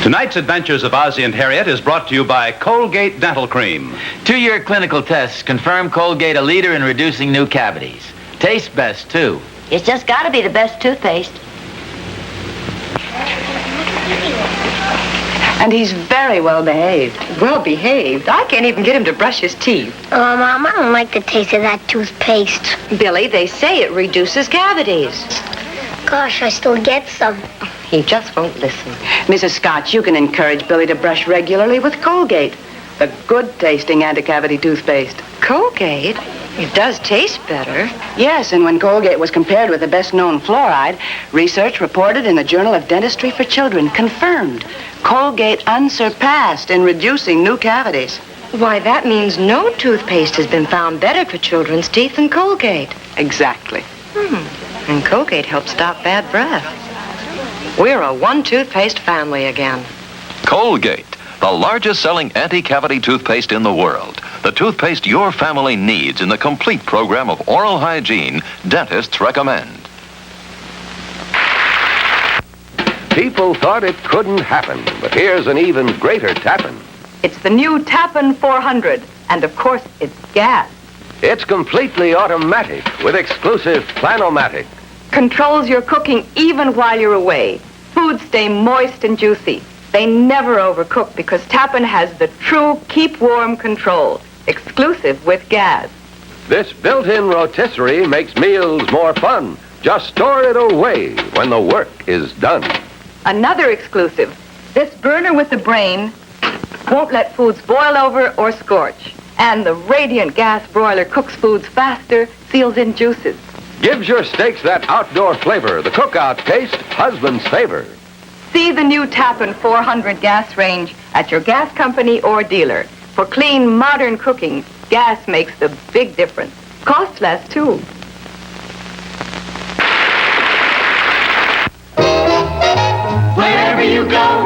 Tonight's Adventures of Ozzie and Harriet is brought to you by Colgate Dental Cream. 2-year clinical tests confirm Colgate a leader in reducing new cavities. Tastes best, too. It's just got to be the best toothpaste. And he's very well behaved. Well behaved? I can't even get him to brush his teeth. Oh, Mom, I don't like the taste of that toothpaste. Billy, they say it reduces cavities. Gosh, I still get some. He just won't listen. Mrs. Scott, you can encourage Billy to brush regularly with Colgate, the good-tasting anti-cavity toothpaste. Colgate? It does taste better. Yes, and when Colgate was compared with the best-known fluoride, research reported in the Journal of Dentistry for Children confirmed Colgate unsurpassed in reducing new cavities. Why, that means no toothpaste has been found better for children's teeth than Colgate. Exactly. And Colgate helps stop bad breath. We're a one-toothpaste family again. Colgate, the largest selling anti-cavity toothpaste in the world. The toothpaste your family needs in the complete program of oral hygiene dentists recommend. People thought it couldn't happen, but here's an even greater Tappan. It's the new Tappan 400, and of course, it's gas. It's completely automatic with exclusive Planomatic. Controls your cooking even while you're away. Foods stay moist and juicy. They never overcook because Tappan has the true keep warm control, exclusive with gas. This built-in rotisserie makes meals more fun. Just store it away when the work is done. Another exclusive, this burner with the brain won't let foods boil over or scorch. And the radiant gas broiler cooks foods faster, seals in juices. Gives your steaks that outdoor flavor, the cookout taste, husband's favor. See the new Tappan 400 gas range at your gas company or dealer. For clean, modern cooking, gas makes the big difference. Costs less, too. Wherever you go,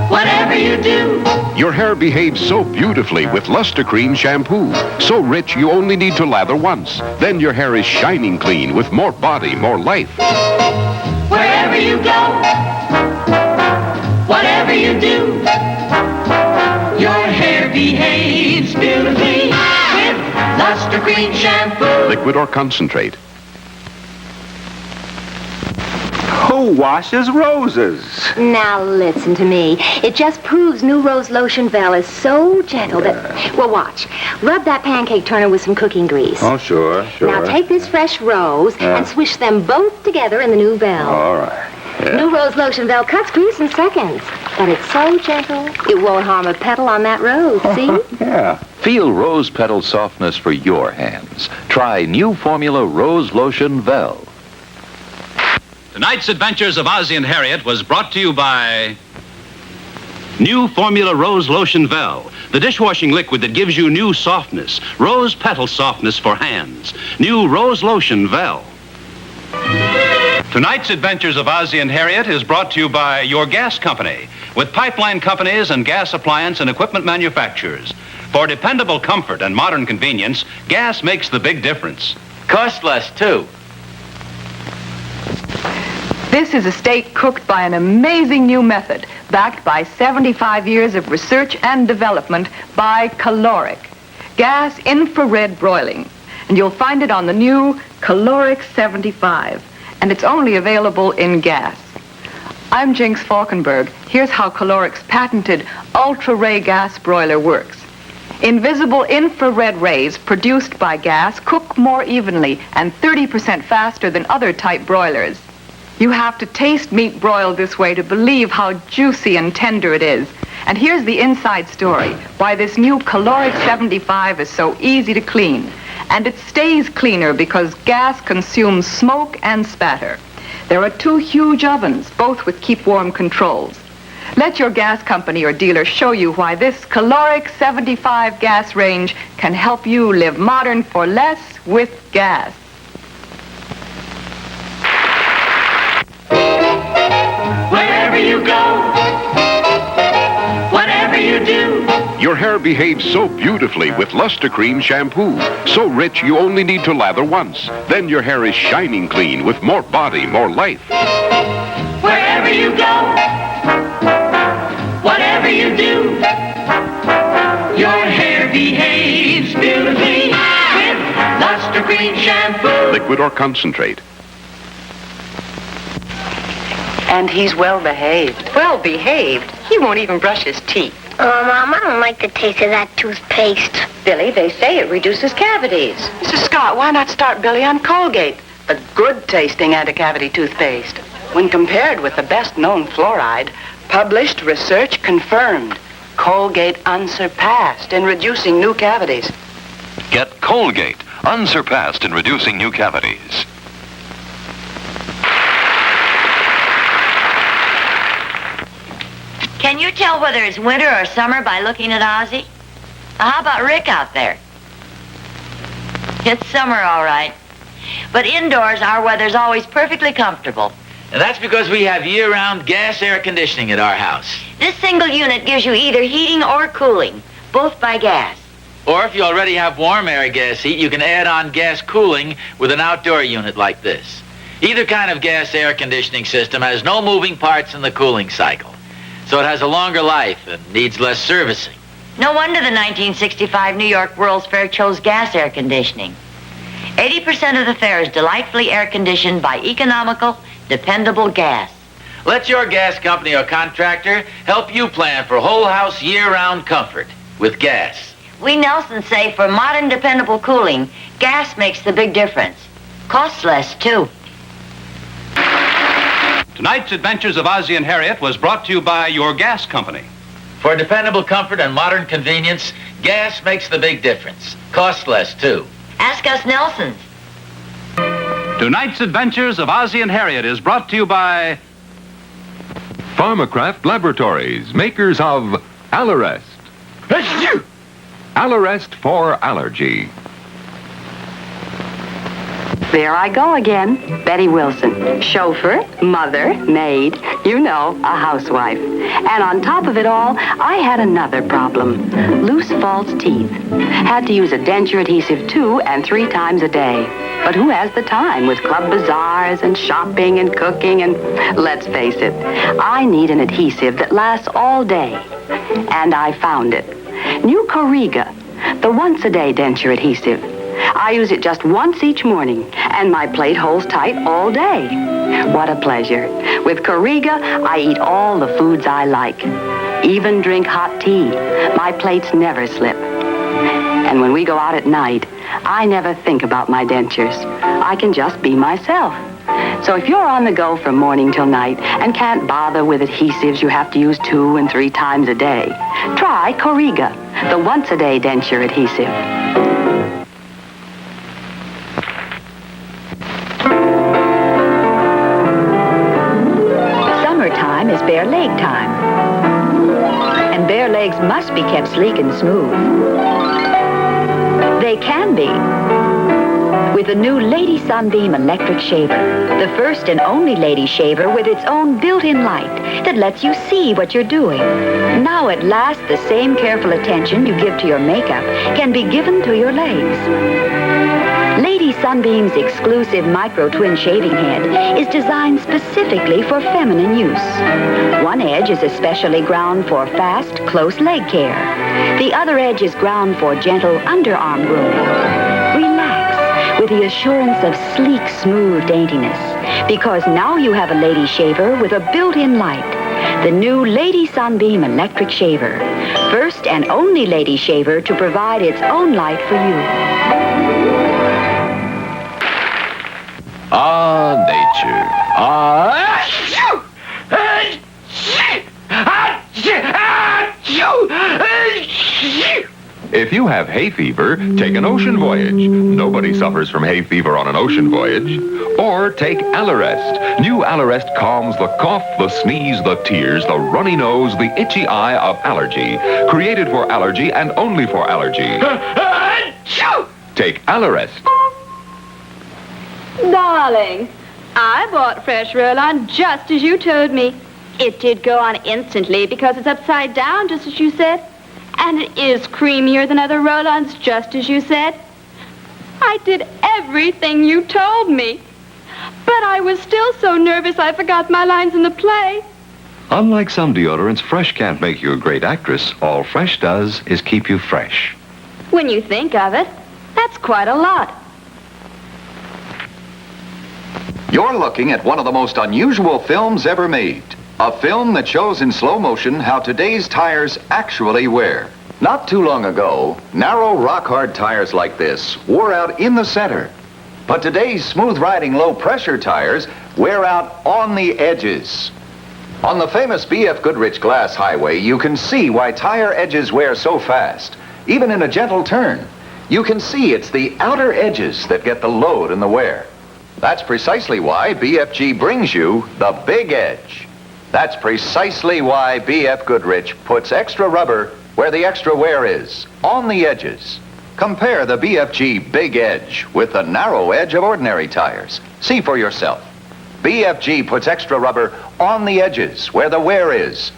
whatever you do, your hair behaves so beautifully with Luster Cream shampoo. So rich, you only need to lather once. Then your hair is shining clean with more body, more life. wherever you go, whatever you do, your hair behaves beautifully with Luster Cream shampoo. Liquid or concentrate. Who washes roses? Now listen to me. It just proves new Rose Lotion Vel is so gentle that... Well, watch. Rub that pancake turner with some cooking grease. Oh, sure. Now take this fresh rose and swish them both together in the new Vel. All right. Yeah. New Rose Lotion Vel cuts grease in seconds. But it's so gentle, it won't harm a petal on that rose, see? Yeah. Feel rose petal softness for your hands. Try new formula Rose Lotion Vel. Tonight's Adventures of Ozzie and Harriet was brought to you by new formula Rose Lotion Vel, the dishwashing liquid that gives you new softness, rose petal softness for hands. New Rose Lotion Vel. Tonight's Adventures of Ozzie and Harriet is brought to you by your gas company, with pipeline companies and gas appliance and equipment manufacturers. For dependable comfort and modern convenience, gas makes the big difference. Costs less, too. This is a steak cooked by an amazing new method, backed by 75 years of research and development by caloric, gas infrared broiling. And you'll find it on the new Caloric 75, and it's only available in gas. I'm Jinx Falkenberg. Here's how Caloric's patented ultra-ray gas broiler works. Invisible infrared rays produced by gas cook more evenly and 30% faster than other type broilers. You have to taste meat broiled this way to believe how juicy and tender it is. And here's the inside story, why this new Caloric 75 is so easy to clean. And it stays cleaner because gas consumes smoke and spatter. There are 2 huge ovens, both with keep warm controls. Let your gas company or dealer show you why this Caloric 75 gas range can help you live modern for less with gas. Wherever you go, whatever you do, Your hair behaves so beautifully with Luster Cream shampoo. So rich, you only need to lather once. Then your hair is shining clean with more body, more life. wherever you go, liquid or concentrate. And he's well behaved. Well behaved? He won't even brush his teeth. Oh, Mom, I don't like the taste of that toothpaste. Billy, they say it reduces cavities. Mrs. Scott, why not start Billy on Colgate? A good-tasting anti-cavity toothpaste. When compared with the best-known fluoride, published research confirmed. Colgate unsurpassed in reducing new cavities. Get Colgate, unsurpassed in reducing new cavities. Can you tell whether it's winter or summer by looking at Ozzie? How about Rick out there? It's summer, all right. But indoors, our weather's always perfectly comfortable. And that's because we have year-round gas air conditioning at our house. This single unit gives you either heating or cooling, both by gas. Or if you already have warm air gas heat, you can add on gas cooling with an outdoor unit like this. Either kind of gas air conditioning system has no moving parts in the cooling cycle. So it has a longer life and needs less servicing. No wonder the 1965 New York World's Fair chose gas air conditioning. 80% of the fair is delightfully air-conditioned by economical, dependable gas. Let your gas company or contractor help you plan for whole house year-round comfort with gas. We Nelsons say for modern, dependable cooling, gas makes the big difference. Costs less, too. Tonight's Adventures of Ozzie and Harriet was brought to you by your gas company. For dependable comfort and modern convenience, gas makes the big difference. Costs less, too. Ask us Nelsons. Tonight's Adventures of Ozzie and Harriet is brought to you by Pharmacraft Laboratories, makers of Allerest. Allerest for allergy. There I go again. Betty Wilson. Chauffeur, mother, maid, you know, a housewife. And on top of it all, I had another problem. Loose false teeth. Had to use a denture adhesive 2 and 3 times a day. But who has the time with club bazaars and shopping and cooking and... Let's face it, I need an adhesive that lasts all day. And I found it. New Corriga, the once-a-day denture adhesive. I use it just once each morning, and my plate holds tight all day. What a pleasure. With Corriga, I eat all the foods I like. Even drink hot tea. My plates never slip. And when we go out at night, I never think about my dentures. I can just be myself. So if you're on the go from morning till night and can't bother with adhesives you have to use 2 and 3 times a day, try Corriga, the once-a-day denture adhesive. Summertime is bare leg time. And bare legs must be kept sleek and smooth. They can be with the new Lady Sunbeam electric shaver. The first and only lady shaver with its own built-in light that lets you see what you're doing. Now at last, the same careful attention you give to your makeup can be given to your legs. Lady Sunbeam's exclusive micro-twin shaving head is designed specifically for feminine use. One edge is especially ground for fast, close leg care. The other edge is ground for gentle underarm grooming. Relax with the assurance of sleek, smooth daintiness, because now you have a lady shaver with a built-in light. The new Lady Sunbeam electric shaver. First and only lady shaver to provide its own light for you. Ah, nature. If you have hay fever, take an ocean voyage. Nobody suffers from hay fever on an ocean voyage. Or take Allerest. New Allerest calms the cough, the sneeze, the tears, the runny nose, the itchy eye of allergy. Created for allergy and only for allergy. Take Allerest. Darling, I bought fresh roll-on just as you told me. It did go on instantly because it's upside down, just as you said. And it is creamier than other roll-ons, just as you said. I did everything you told me. But I was still so nervous I forgot my lines in the play. Unlike some deodorants, Fresh can't make you a great actress. All Fresh does is keep you fresh. When you think of it, that's quite a lot. You're looking at one of the most unusual films ever made. A film that shows in slow motion how today's tires actually wear. Not too long ago, narrow rock-hard tires like this wore out in the center. But today's smooth-riding, low-pressure tires wear out on the edges. On the famous B.F. Goodrich glass highway, you can see why tire edges wear so fast, even in a gentle turn. You can see it's the outer edges that get the load and the wear. That's precisely why BFG brings you the Big Edge. That's precisely why B.F. Goodrich puts extra rubber where the extra wear is, on the edges. Compare the BFG Big Edge with the narrow edge of ordinary tires. See for yourself. BFG puts extra rubber on the edges where the wear is.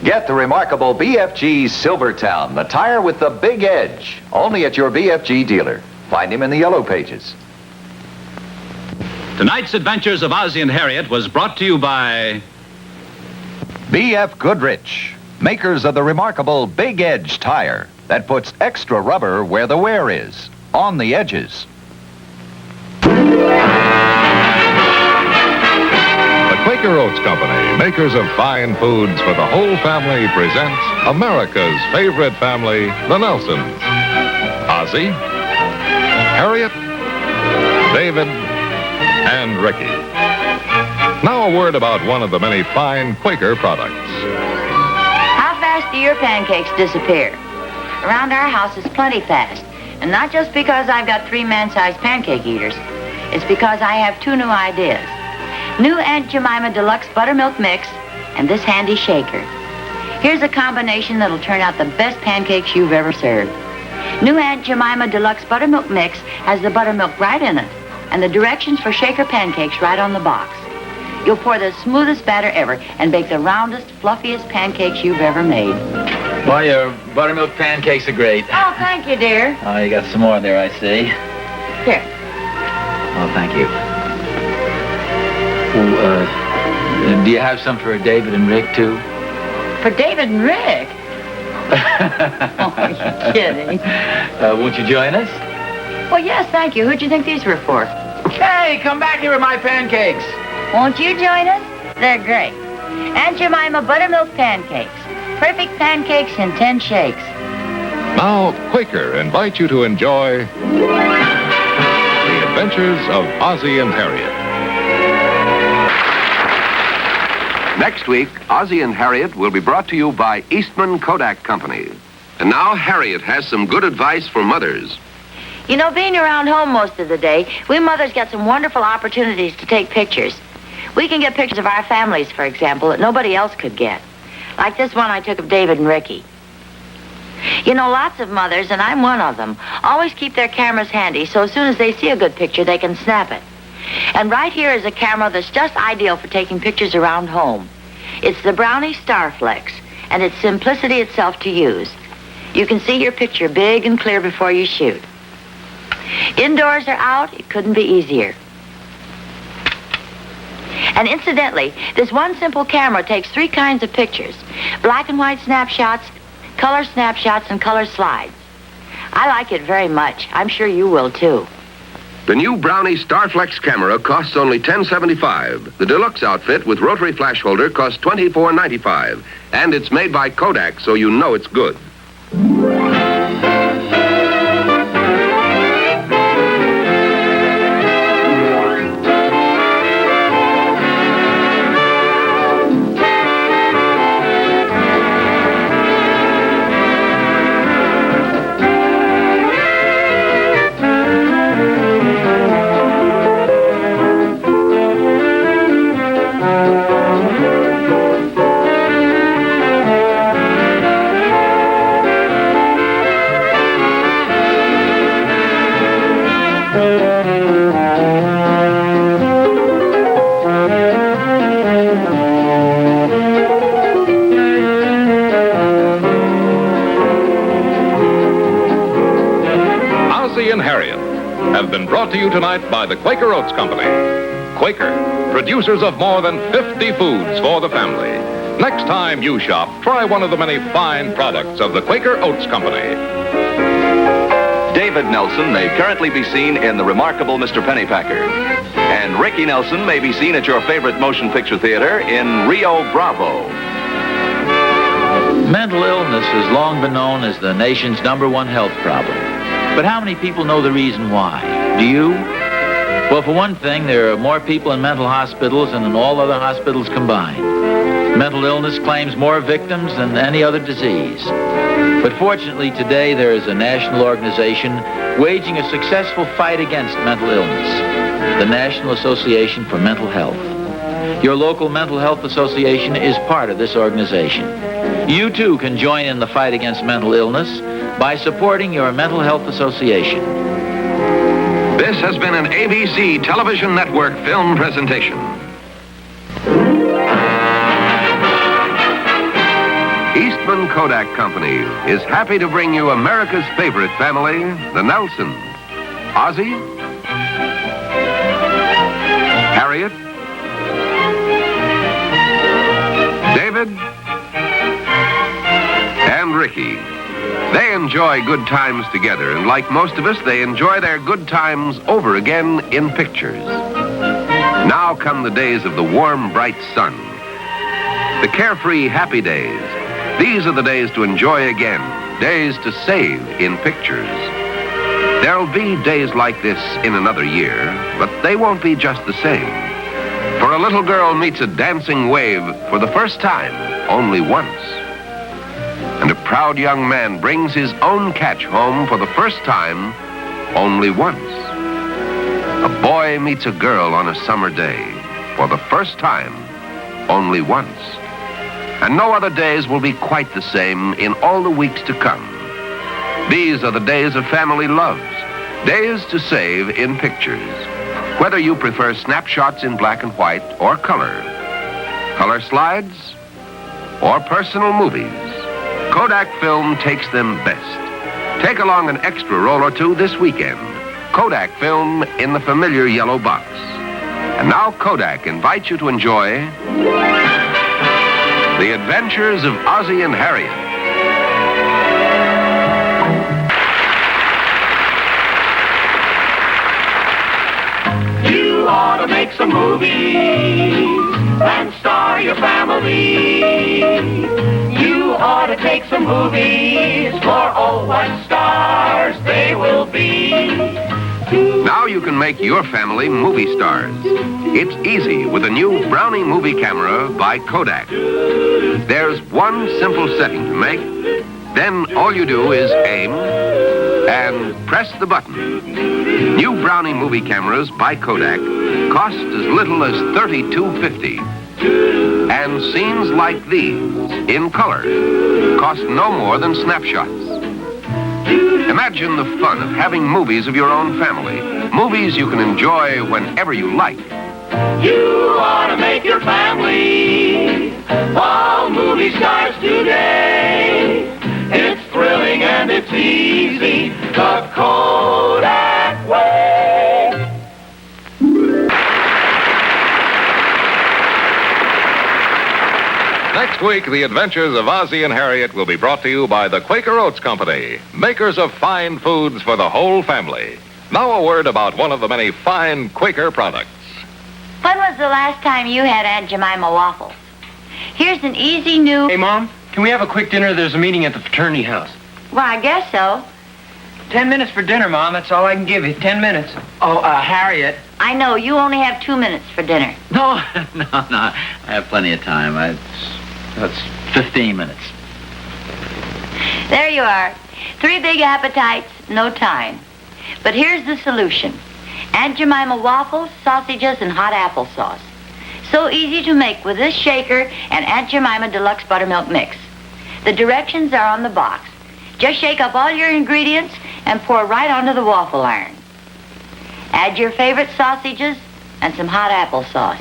Get the remarkable BFG Silvertown, the tire with the big edge, only at your BFG dealer. Find him in the yellow pages. Tonight's Adventures of Ozzie and Harriet was brought to you by B.F. Goodrich, makers of the remarkable Big Edge tire that puts extra rubber where the wear is, on the edges. The Quaker Oats Company, makers of fine foods for the whole family, presents America's favorite family, the Nelsons. Ozzie, Harriet, David, and Ricky. Now a word about one of the many fine Quaker products. How fast do your pancakes disappear? Around our house it's plenty fast. And not just because I've got 3 man-sized pancake eaters. It's because I have 2 new ideas. New Aunt Jemima Deluxe Buttermilk Mix and this handy shaker. Here's a combination that'll turn out the best pancakes you've ever served. New Aunt Jemima Deluxe Buttermilk Mix has the buttermilk right in it and the directions for shaker pancakes right on the box. You'll pour the smoothest batter ever and bake the roundest, fluffiest pancakes you've ever made. Well, your buttermilk pancakes are great. Oh, thank you, dear. Oh, you got some more there, I see. Here. Oh, thank you. Do you have some for David and Rick, too? For David and Rick? Oh, are you kidding? Won't you join us? Well, yes, thank you. Who'd you think these were for? Hey, come back here with my pancakes. Won't you join us? They're great. Aunt Jemima Buttermilk Pancakes. Perfect pancakes in 10 shakes. Now, Quaker invite you to enjoy The Adventures of Ozzie and Harriet. Next week, Ozzie and Harriet will be brought to you by Eastman Kodak Company. And now Harriet has some good advice for mothers. You know, being around home most of the day, we mothers get some wonderful opportunities to take pictures. We can get pictures of our families, for example, that nobody else could get. Like this one I took of David and Ricky. You know, lots of mothers, and I'm one of them, always keep their cameras handy so as soon as they see a good picture, they can snap it. And right here is a camera that's just ideal for taking pictures around home. It's the Brownie Starflex, and it's simplicity itself to use. You can see your picture big and clear before you shoot. Indoors or out, it couldn't be easier. And incidentally, this one simple camera takes 3 kinds of pictures: black and white snapshots, color snapshots, and color slides. I like it very much. I'm sure you will, too. The new Brownie Starflex camera costs only $10.75. The deluxe outfit with rotary flash holder costs $24.95. And it's made by Kodak, so you know it's good. Ozzie and Harriet have been brought to you tonight by the Quaker Oats Company. Quaker, producers of more than 50 foods for the family. Next time you shop, try one of the many fine products of the Quaker Oats Company. David Nelson may currently be seen in The Remarkable Mr. Pennypacker. And And Ricky Nelson may be seen at your favorite motion picture theater in Rio Bravo. Mental illness has long been known as the nation's #1 health problem. But how many people know the reason why? Do you? Well, for one thing, there are more people in mental hospitals than in all other hospitals combined. Mental illness claims more victims than any other disease. But fortunately, today there is a national organization waging a successful fight against mental illness, the National Association for Mental Health. Your local mental health association is part of this organization. You too can join in the fight against mental illness by supporting your mental health association. This has been an ABC Television Network film presentation. Eastman Kodak Company is happy to bring you America's favorite family, the Nelsons. Ozzie, Harriet, David, and Ricky. They enjoy good times together, and like most of us, they enjoy their good times over again in pictures. Now come the days of the warm, bright sun. The carefree, happy days. These are the days to enjoy again, days to save in pictures. There'll be days like this in another year, but they won't be just the same. For a little girl meets a dancing wave for the first time, only once. And a proud young man brings his own catch home for the first time, only once. A boy meets a girl on a summer day, for the first time, only once. And no other days will be quite the same in all the weeks to come. These are the days of family loves, days to save in pictures. Whether you prefer snapshots in black and white or color slides, or personal movies, Kodak Film takes them best. Take along an extra roll or two this weekend. Kodak Film in the familiar yellow box. And now Kodak invites you to enjoy The Adventures of Ozzie and Harriet. You ought to make some movies and star your family. You ought to take some movies, for oh, what stars they will be. Now you can make your family movie stars. It's easy with a new Brownie movie camera by Kodak. There's one simple setting to make. Then all you do is aim and press the button. New Brownie movie cameras by Kodak cost as little as $32.50. And scenes like these, in color, cost no more than snapshots. Imagine the fun of having movies of your own family. Movies you can enjoy whenever you like. You ought to make your family all movie stars today. It's thrilling and it's easy, the Kodak way. Next week, The Adventures of Ozzie and Harriet will be brought to you by the Quaker Oats Company, makers of fine foods for the whole family. Now a word about one of the many fine Quaker products. When was the last time you had Aunt Jemima waffles? Here's an easy new... Hey, Mom, can we have a quick dinner? There's a meeting at the fraternity house. Well, I guess so. 10 minutes for dinner, Mom. That's all I can give you. 10 minutes. Oh, Harriet. I know, you only have 2 minutes for dinner. No. I have plenty of time. That's 15 minutes. There you are. 3 big appetites, no time. But here's the solution. Aunt Jemima waffles, sausages, and hot applesauce. So easy to make with this shaker and Aunt Jemima Deluxe Buttermilk Mix. The directions are on the box. Just shake up all your ingredients and pour right onto the waffle iron. Add your favorite sausages and some hot applesauce.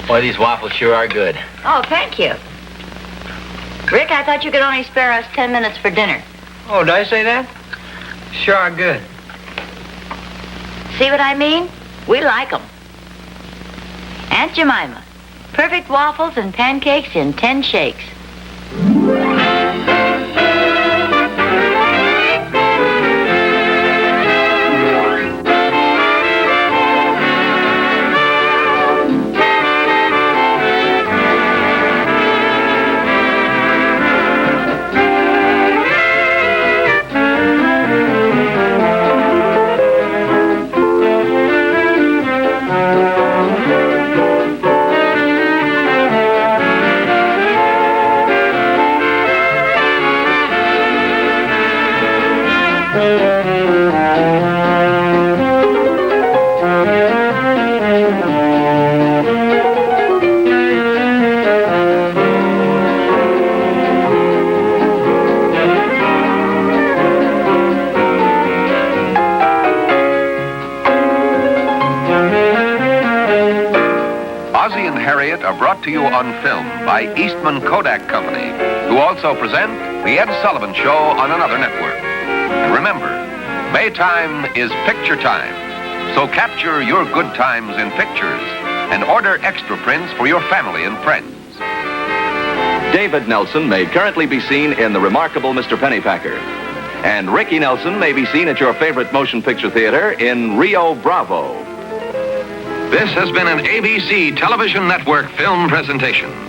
Boy, these waffles sure are good. Oh, thank you. Rick, I thought you could only spare us 10 minutes for dinner. Oh, did I say that? Sure are good. See what I mean? We like 'em. Aunt Jemima, perfect waffles and pancakes in 10 shakes. to you on film by Eastman Kodak Company, who also present The Ed Sullivan Show on another network. And remember, Maytime is picture time. So capture your good times in pictures and order extra prints for your family and friends. David Nelson may currently be seen in The Remarkable Mr. Pennypacker. And Ricky Nelson may be seen at your favorite motion picture theater in Rio Bravo. This has been an ABC Television Network film presentation.